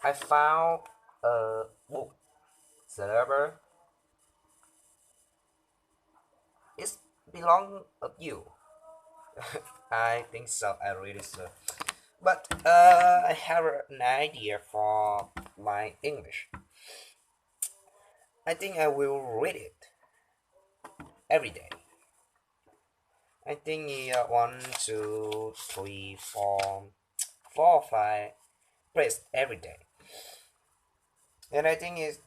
I found a book. The rubber is belong of you. I think so. I really so. But I have an idea for my English. I think I will read it every day. I think one, two, three, four, five plays every day, and I think it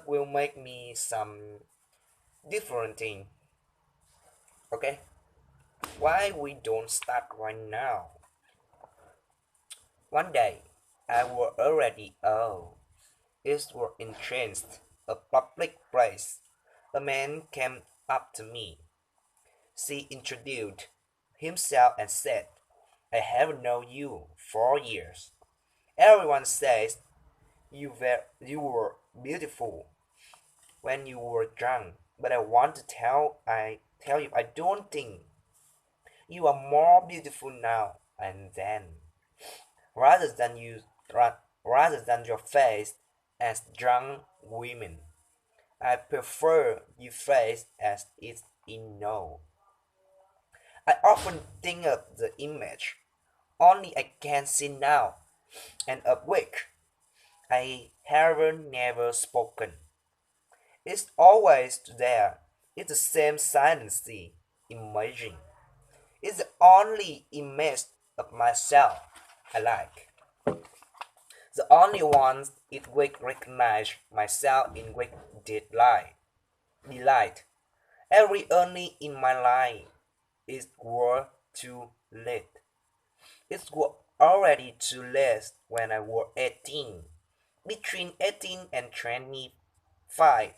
will make me some different thing. Okay, why we don't start right now? One day, I was already old. It was entranced a public place. A man came up to me. He introduced himself and said, I have known you for years. Everyone says you were beautiful when you were drunk, but I want to tell you I don't think you are more beautiful now and then. Rather than you rather than your face as drunk women, I prefer your face as it's in now. I often think of the image, only I can see now, and awake. I have never spoken. It's always there. It's the same silence emerging. It's the only image of myself I like. The only ones it will recognize myself in great delight. Every only in my life is worth too late. It was already too late when I was 18. Between 18 and 25,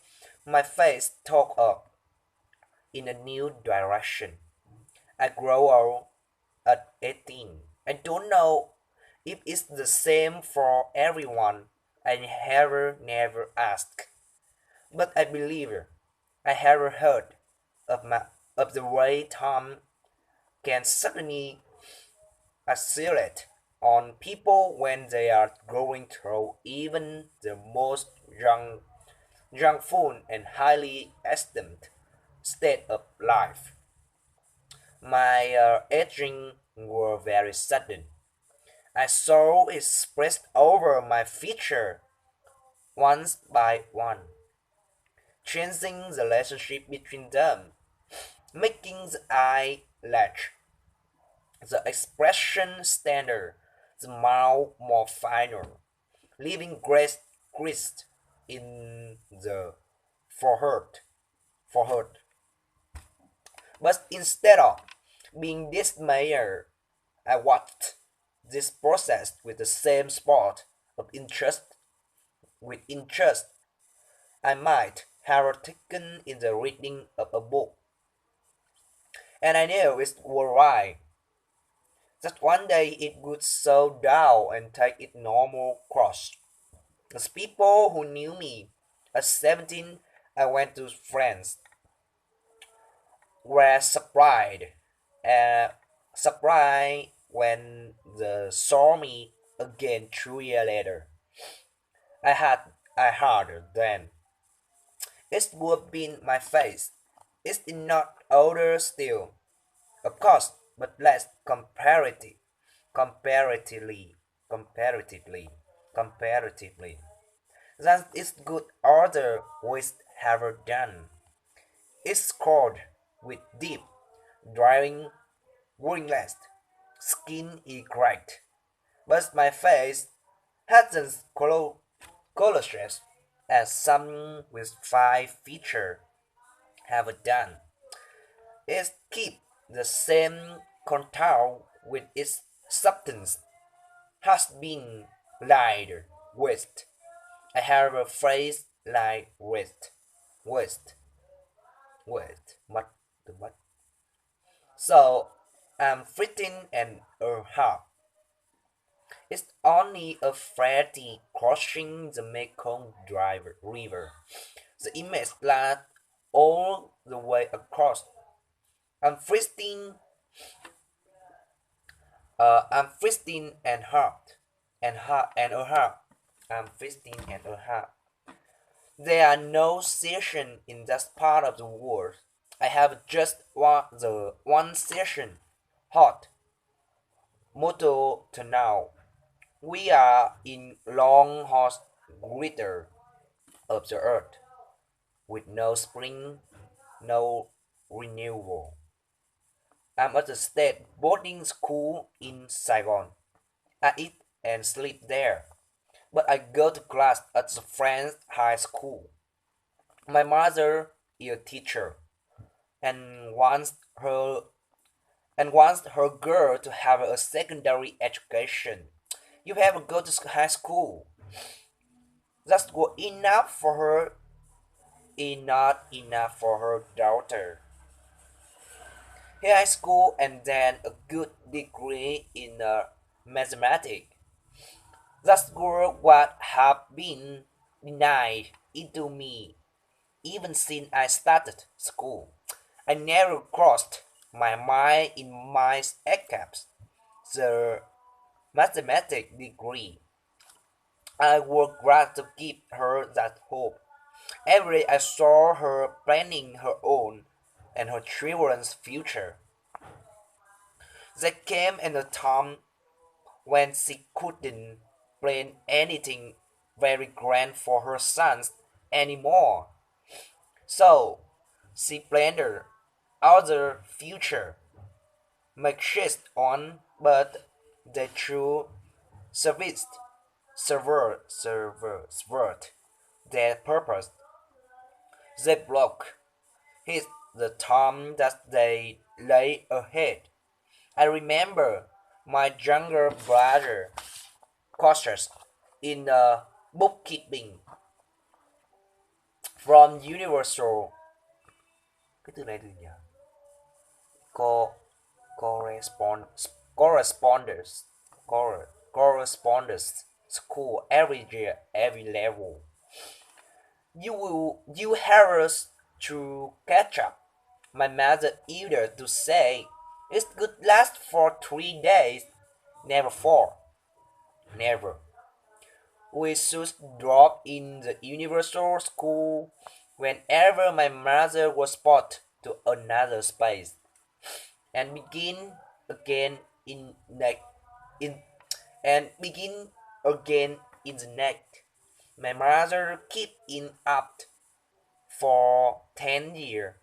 my face took up in a new direction. I grow old at 18. I don't know if it's the same for everyone. I have never asked. But I believe I have heard of the way Tom can suddenly accelerate on people when they are going through even the most full and highly esteemed state of life. My aging were very sudden. I saw it spread over my feature one by one, changing the relationship between them, making the eye large, the expression standard, the mouth more finer, leaving grace creased in the forehead. But instead of being dismayed, I watched this process with the same spot of interest with interest I might have taken in the reading of a book. And I knew it was right that one day it would slow down and take its normal course. As people who knew me at 17, I went to France, were uh, surprised when they saw me again 2 years later. I had I heard then. It would have been my face. Is it not older still? Of course, but less comparatively, comparatively, comparatively. That is good order with ever done. It's scored with deep, driving, wrinkless skin is great, but my face hasn't colossus as some with five features have done. It keeps the same contour with its substance has been lighter west. I have a phrase like west, what the what? So I'm 15 and a half. It's only a ferry crossing the Mekong River. The image lasts all the way across. I'm 15 I'm 15 and a half. I'm 15 and a half. There are no sessions in that part of the world. I have just one session. Hot. Motto to now. We are in long hot glitter of the earth, with no spring, no renewal. I'm at the state boarding school in Saigon. I eat and sleep there, but I go to class at the French high school. My mother is a teacher and wants her girl to have a secondary education. You have to go to high school. That's good enough for her, is not enough for her daughter. High school and then a good degree in mathematics. That's what have been denied into me even since I started school. I never crossed my mind in my escapes the mathematics degree. I worked hard to give her that hope. Every day I saw her planning her own and her children's future. There came a time when she couldn't plan anything very grand for her sons anymore. So she planned her other future, makeshift on, but the true service served their purpose. They block hit the time that they lay ahead. I remember my younger brother cautious in bookkeeping from Universal. Cái từ này từ gì? Co correspond correspondence correspondence school every year, every level. You have us to catch up. My mother used to say it could last for 3 days, never 4. Never. We should drop in the universal school whenever my mother was put to another space and begin again in and begin again in the next. My mother kept in up for 10 years.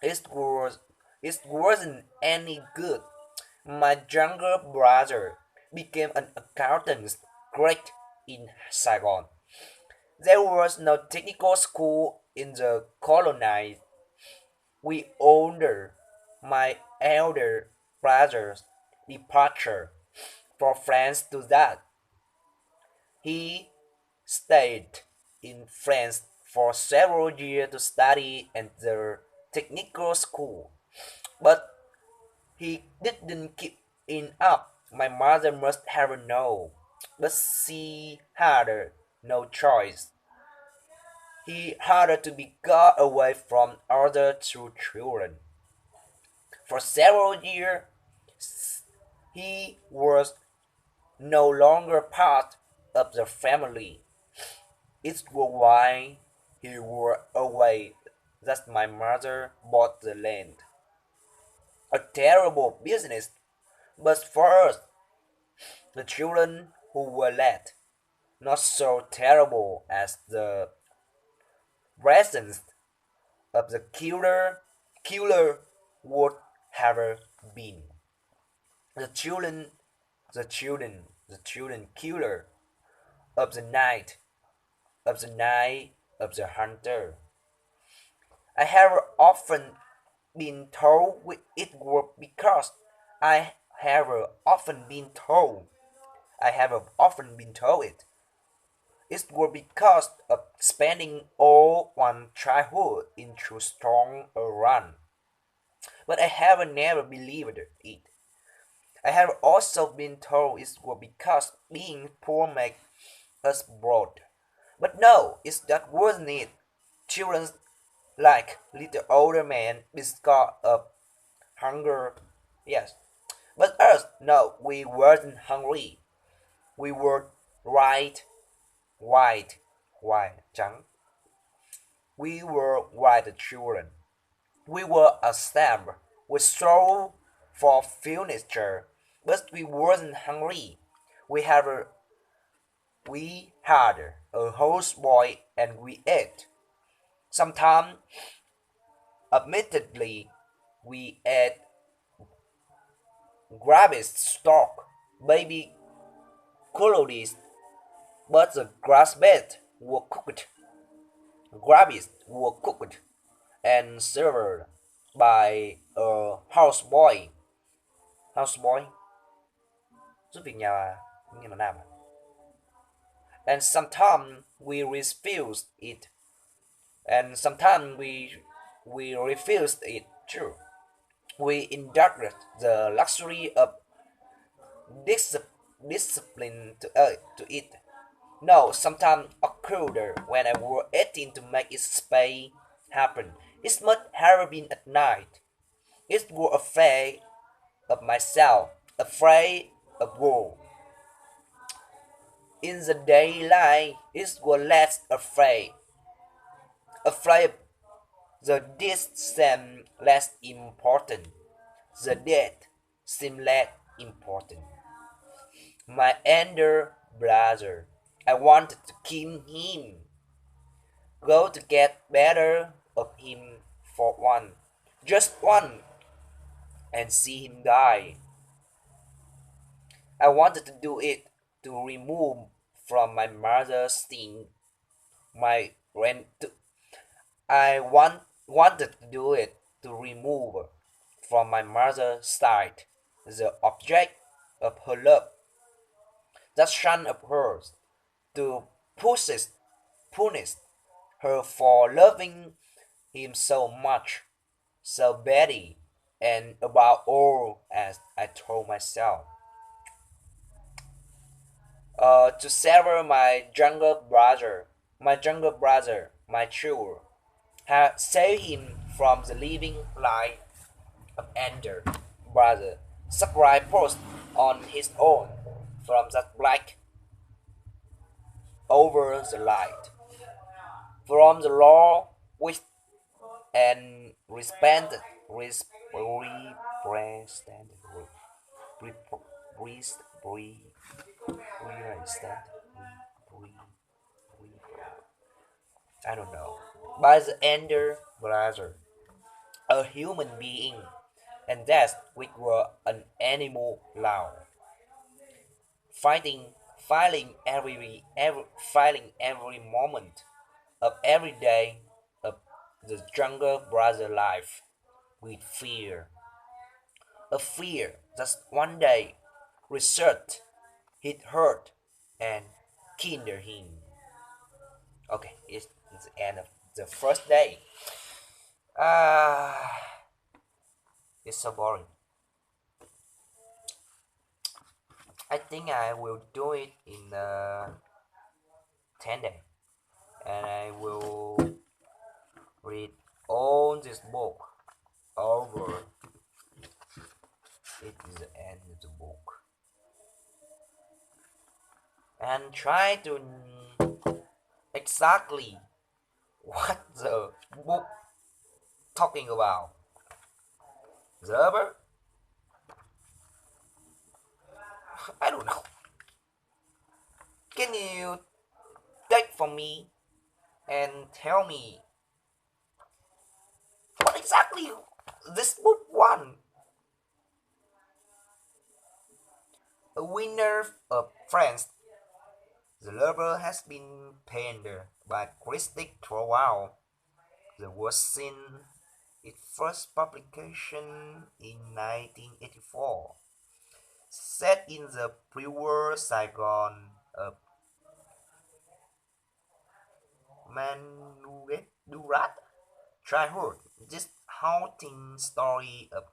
It was it wasn't any good. My younger brother became an accountant great in Saigon. There was no technical school in the colony. We honored my elder brother's departure for France to that. He stayed in France for several years to study at the technical school, but he didn't keep it up. My mother must have known, but she had no choice. He had to be got away from other two children. For several years, he was no longer part of the family. It's why he was away that my mother bought the land. A terrible business, but for us, the children who were left, not so terrible as the presence of the killer would have been. The children, the children killer of the night, of the hunter. I have often been told it was because I have often been told I have often been told it. It was because of spending all one childhood into strong a run. But I have never believed it. I have also been told it was because being poor makes us broad. But no, that wasn't it. Children like little older men because of hunger, yes. But No, we weren't hungry. We were white, white, white, trắng. We were white children. We were a stamp. We strove for furniture, but we weren't hungry. We had a, we had a houseboy and we ate. Sometimes, admittedly, we ate grabbed stock, baby colonies, but the grass beds were cooked. Grabbies were cooked and served by a houseboy. Houseboy giúp việc nhà như là nam. And sometimes we refused it, and sometimes we refused it too. We indulged the luxury of dis- discipline to it. No, sometimes occurred when I were 18 to make its pay happen. It must have been at night. It was afraid of myself, afraid of war. In the daylight, it was less afraid. Afraid the dead seemed less important. The dead seemed less important. My elder brother, I wanted to kill him. Go to get better of him for one, just one, and see him die. I wanted to do it to remove from my mother's sting my rent. Wanted to do it to remove from my mother's sight the object of her love, that son of hers, to punish her for loving him so much, so badly, and about all, as I told myself. To sever my child, have saved him from the living life of anger, brother, sacrifice post on his own from that black over the light, from the law which and repented, represented, I don't know, by the elder brother, a human being, and that which were an animal law, fighting, fighting every moment of every day of the younger brother life with fear, a fear that one day researched hit hurt and kinder him. Okay, it's the end of the first day. Ah, it's so boring. I think I will do it in 10 days, and I will read all this book over. It is the end of the book, and try to exactly what the book talking about. The rubber? I don't know. Can you take from me and tell me what exactly this book won? A winner of France. The Lover has been panned by critics throughout the world since its first publication in 1984. Set in the pre-war Saigon of Manurat childhood, this haunting story of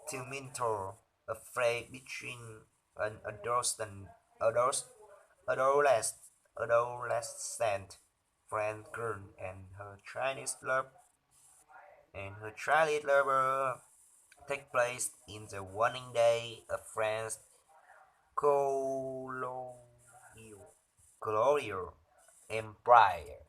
tumultuous affray between an adolescent, adolescent French girl and her Chinese lover take place in the waning day of France's colonial empire.